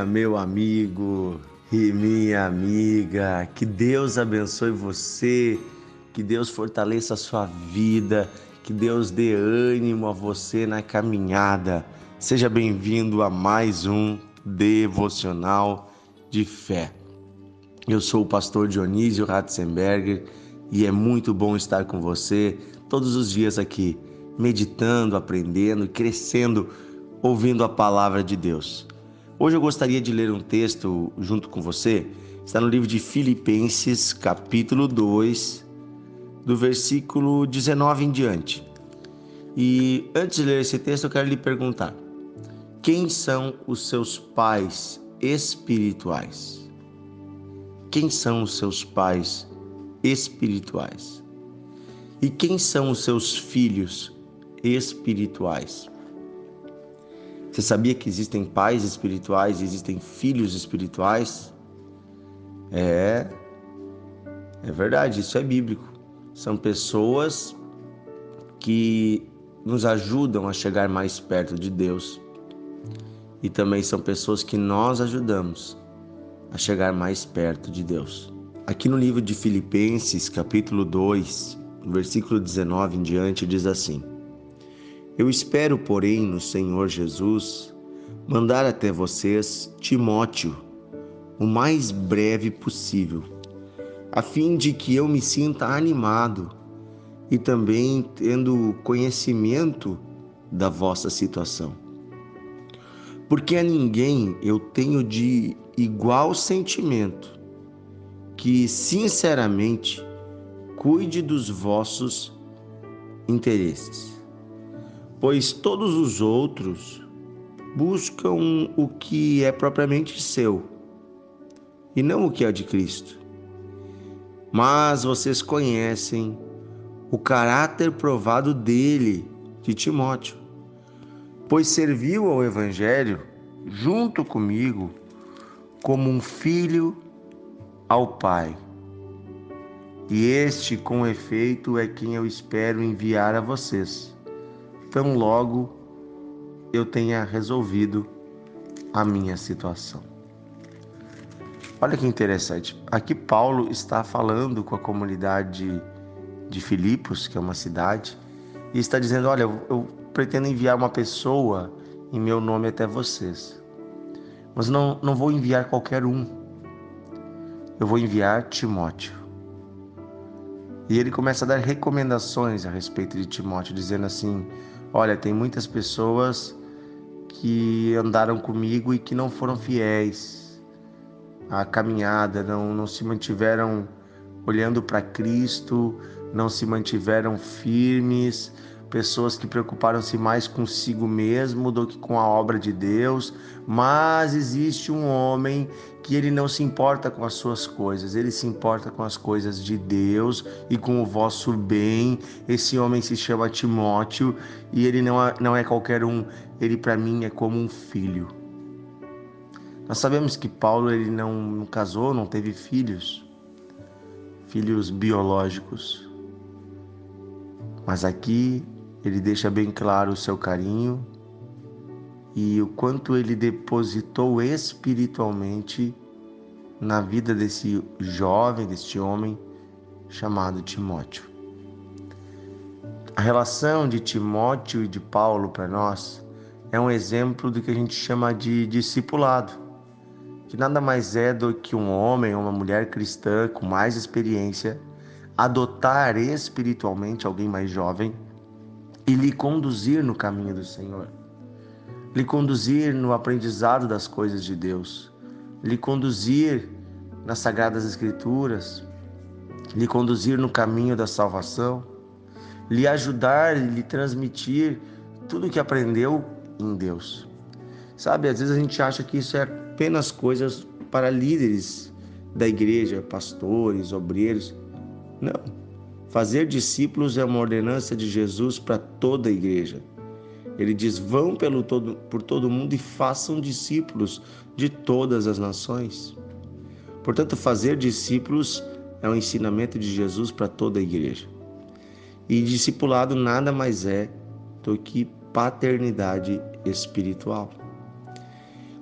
meu amigo e minha amiga. Que Deus abençoe você, que Deus fortaleça a sua vida, que Deus dê ânimo a você na caminhada. Seja bem-vindo a mais um Devocional de Fé. Eu sou o pastor Dionísio Ratzenberger e é muito bom estar com você todos os dias aqui, meditando, aprendendo e crescendo, ouvindo a palavra de Deus. Hoje eu gostaria de ler um texto junto com você, está no livro de Filipenses, capítulo 2, do versículo 19 em diante. E antes de ler esse texto, eu quero lhe perguntar: quem são os seus pais espirituais? Quem são os seus pais espirituais? E quem são os seus filhos espirituais? Você sabia que existem pais espirituais e existem filhos espirituais? É verdade, isso é bíblico. São pessoas que nos ajudam a chegar mais perto de Deus. E também são pessoas que nós ajudamos a chegar mais perto de Deus. Aqui no livro de Filipenses, capítulo 2, versículo 19 em diante, diz assim: Eu espero, porém, no Senhor Jesus, mandar até vocês Timóteo, o mais breve possível, a fim de que eu me sinta animado e também tendo conhecimento da vossa situação. Porque a ninguém eu tenho de igual sentimento, que sinceramente cuide dos vossos interesses. Pois todos os outros buscam o que é propriamente seu, e não o que é de Cristo. Mas vocês conhecem o caráter provado dele, de Timóteo, pois serviu ao Evangelho junto comigo como um filho ao Pai. E este, com efeito, é quem eu espero enviar a vocês, tão logo eu tenha resolvido a minha situação. Olha que interessante. Aqui Paulo está falando com a comunidade de Filipos, que é uma cidade, e está dizendo: olha, eu pretendo enviar uma pessoa em meu nome até vocês, mas não vou enviar qualquer um. Eu vou enviar Timóteo. E ele começa a dar recomendações a respeito de Timóteo, dizendo assim: olha, tem muitas pessoas que andaram comigo e que não foram fiéis à caminhada, não se mantiveram olhando para Cristo, não se mantiveram firmes, pessoas que preocuparam-se mais consigo mesmo do que com a obra de Deus. Mas existe um homem que ele não se importa com as suas coisas, ele se importa com as coisas de Deus e com o vosso bem. Esse homem se chama Timóteo e ele não é qualquer um, ele para mim é como um filho. Nós sabemos que Paulo ele não casou, não teve filhos biológicos, mas aqui ele deixa bem claro o seu carinho e o quanto ele depositou espiritualmente na vida desse jovem, deste homem chamado Timóteo. A relação de Timóteo e de Paulo para nós é um exemplo do que a gente chama de discipulado, que nada mais é do que um homem ou uma mulher cristã com mais experiência adotar espiritualmente alguém mais jovem e lhe conduzir no caminho do Senhor, lhe conduzir no aprendizado das coisas de Deus, lhe conduzir nas Sagradas Escrituras, lhe conduzir no caminho da salvação, lhe ajudar, lhe transmitir tudo o que aprendeu em Deus. Sabe, às vezes a gente acha que isso é apenas coisas para líderes da igreja, pastores, obreiros. Não. Fazer discípulos é uma ordenança de Jesus para toda a igreja. Ele diz: vão por todo mundo e façam discípulos de todas as nações. Portanto, fazer discípulos é um ensinamento de Jesus para toda a igreja. E discipulado nada mais é do que paternidade espiritual.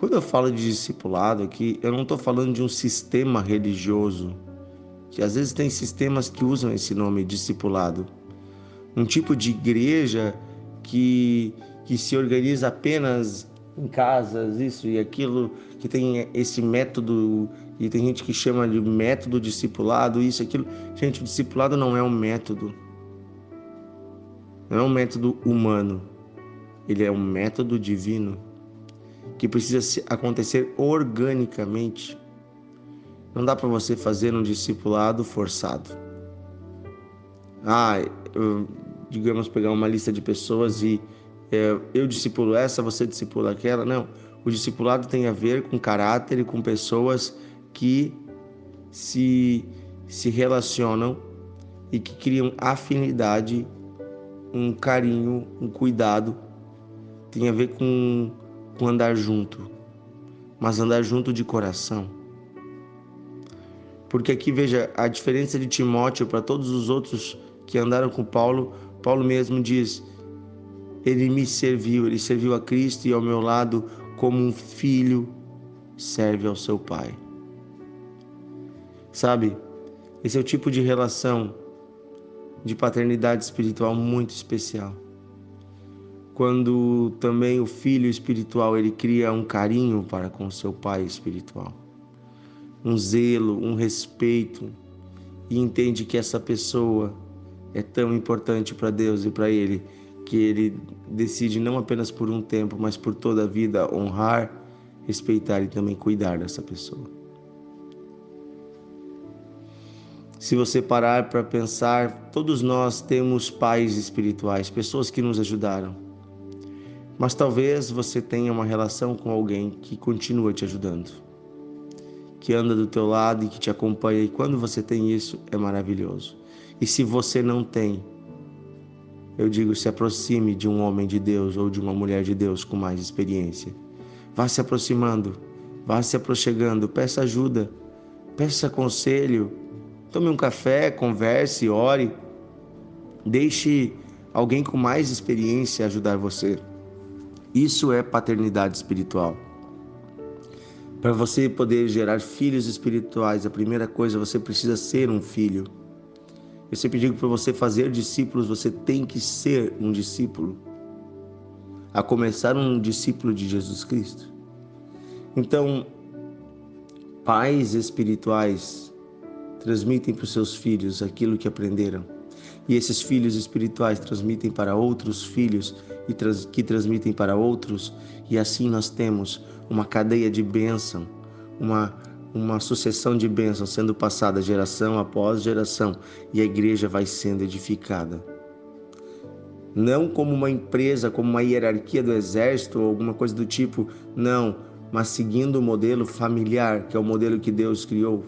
Quando eu falo de discipulado aqui, eu não estou falando de um sistema religioso, que às vezes tem sistemas que usam esse nome, discipulado. Um tipo de igreja que se organiza apenas em casas, isso e aquilo, que tem esse método, e tem gente que chama de método discipulado, isso e aquilo. Gente, o discipulado não é um método, não é um método humano, ele é um método divino, que precisa acontecer organicamente. Não dá para você fazer um discipulado forçado. Digamos, pegar uma lista de pessoas e eu discipulo essa, você discipula aquela. Não, o discipulado tem a ver com caráter e com pessoas que se relacionam e que criam afinidade, um carinho, um cuidado. Tem a ver com andar junto, mas andar junto de coração. Porque aqui, veja, a diferença de Timóteo para todos os outros que andaram com Paulo. Paulo mesmo diz: ele me serviu, ele serviu a Cristo e ao meu lado como um filho serve ao seu pai. Sabe, esse é o tipo de relação de paternidade espiritual muito especial. Quando também o filho espiritual, ele cria um carinho para com seu pai espiritual, um zelo, um respeito, e entende que essa pessoa é tão importante para Deus e para ele, que ele decide não apenas por um tempo, mas por toda a vida honrar, respeitar e também cuidar dessa pessoa. Se você parar para pensar, todos nós temos pais espirituais, pessoas que nos ajudaram. Mas talvez você tenha uma relação com alguém que continua te ajudando, que anda do teu lado e que te acompanha, e quando você tem isso, é maravilhoso. E se você não tem, eu digo, se aproxime de um homem de Deus ou de uma mulher de Deus com mais experiência. Vá se aproximando, vá se aproximando, peça ajuda, peça conselho, tome um café, converse, ore, deixe alguém com mais experiência ajudar você. Isso é paternidade espiritual. Para você poder gerar filhos espirituais, a primeira coisa, você precisa ser um filho. Eu sempre digo, para você fazer discípulos, você tem que ser um discípulo. A começar, um discípulo de Jesus Cristo. Então, pais espirituais transmitem para os seus filhos aquilo que aprenderam. E esses filhos espirituais transmitem para outros filhos que transmitem para outros. E assim nós temos uma cadeia de bênção, uma sucessão de bênçãos sendo passada geração após geração, e a igreja vai sendo edificada. Não como uma empresa, como uma hierarquia do exército ou alguma coisa do tipo, não, mas seguindo o modelo familiar, que é o modelo que Deus criou,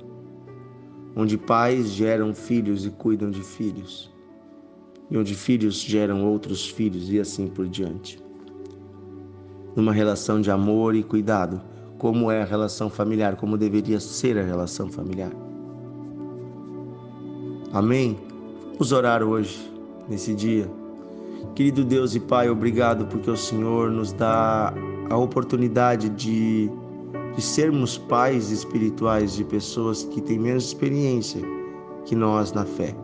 onde pais geram filhos e cuidam de filhos, e onde filhos geram outros filhos e assim por diante. Numa relação de amor e cuidado, como é a relação familiar, como deveria ser a relação familiar. Amém? Vamos orar hoje, nesse dia. Querido Deus e Pai, obrigado porque o Senhor nos dá a oportunidade de sermos pais espirituais de pessoas que têm menos experiência que nós na fé.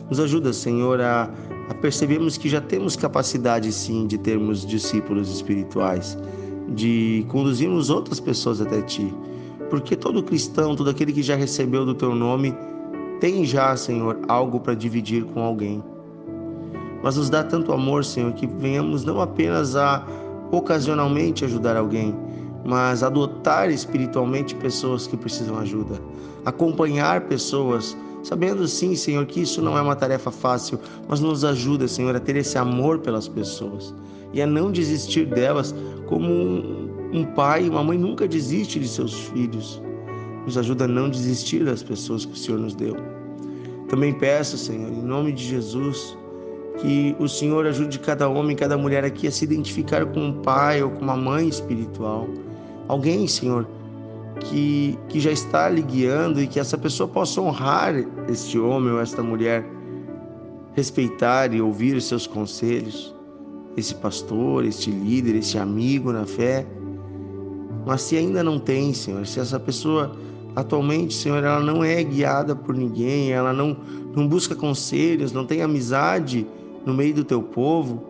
Nos ajuda, Senhor, a percebermos que já temos capacidade sim de termos discípulos espirituais, de conduzirmos outras pessoas até Ti, porque todo cristão, todo aquele que já recebeu do Teu nome, tem já, Senhor, algo para dividir com alguém. Mas nos dá tanto amor, Senhor, que venhamos não apenas a ocasionalmente ajudar alguém, mas adotar espiritualmente pessoas que precisam de ajuda, acompanhar pessoas, sabendo sim, Senhor, que isso não é uma tarefa fácil, mas nos ajuda, Senhor, a ter esse amor pelas pessoas e a não desistir delas, como um pai e uma mãe nunca desiste de seus filhos. Nos ajuda a não desistir das pessoas que o Senhor nos deu. Também peço, Senhor, em nome de Jesus, que o Senhor ajude cada homem, cada mulher aqui a se identificar com um pai ou com uma mãe espiritual. Alguém, Senhor, que já está lhe guiando, e que essa pessoa possa honrar este homem ou esta mulher, respeitar e ouvir os seus conselhos, esse pastor, este líder, este amigo na fé, Mas se ainda não tem, Senhor, se essa pessoa atualmente, Senhor, ela não é guiada por ninguém, ela não busca conselhos, não tem amizade no meio do teu povo,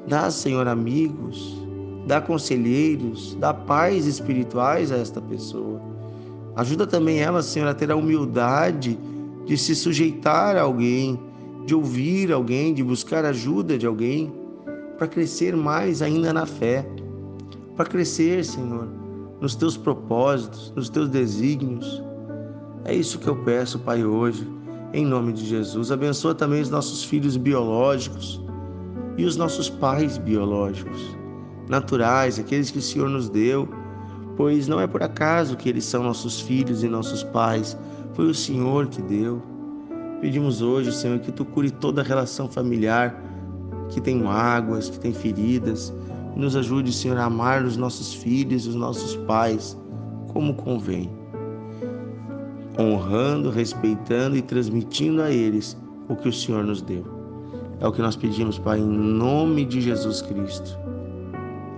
dá, Senhor, amigos, dá conselheiros, dá pais espirituais a esta pessoa. Ajuda também ela, Senhor, a ter a humildade de se sujeitar a alguém, de ouvir alguém, de buscar ajuda de alguém, para crescer mais ainda na fé, para crescer, Senhor, nos teus propósitos, nos teus desígnios. É isso que eu peço, Pai, hoje, em nome de Jesus. Abençoa também os nossos filhos biológicos e os nossos pais biológicos, naturais, aqueles que o Senhor nos deu, pois não é por acaso que eles são nossos filhos e nossos pais, foi o Senhor que deu. Pedimos hoje, Senhor, que Tu cure toda a relação familiar que tem mágoas, que tem feridas, e nos ajude, Senhor, a amar os nossos filhos e os nossos pais como convém, honrando, respeitando e transmitindo a eles o que o Senhor nos deu. É o que nós pedimos, Pai, em nome de Jesus Cristo.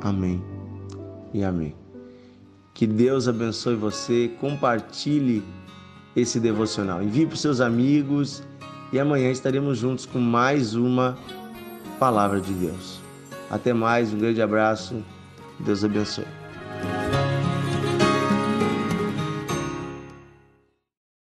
Amém e amém. Que Deus abençoe você, compartilhe esse devocional, envie para os seus amigos e amanhã estaremos juntos com mais uma Palavra de Deus. Até mais, um grande abraço, Deus abençoe.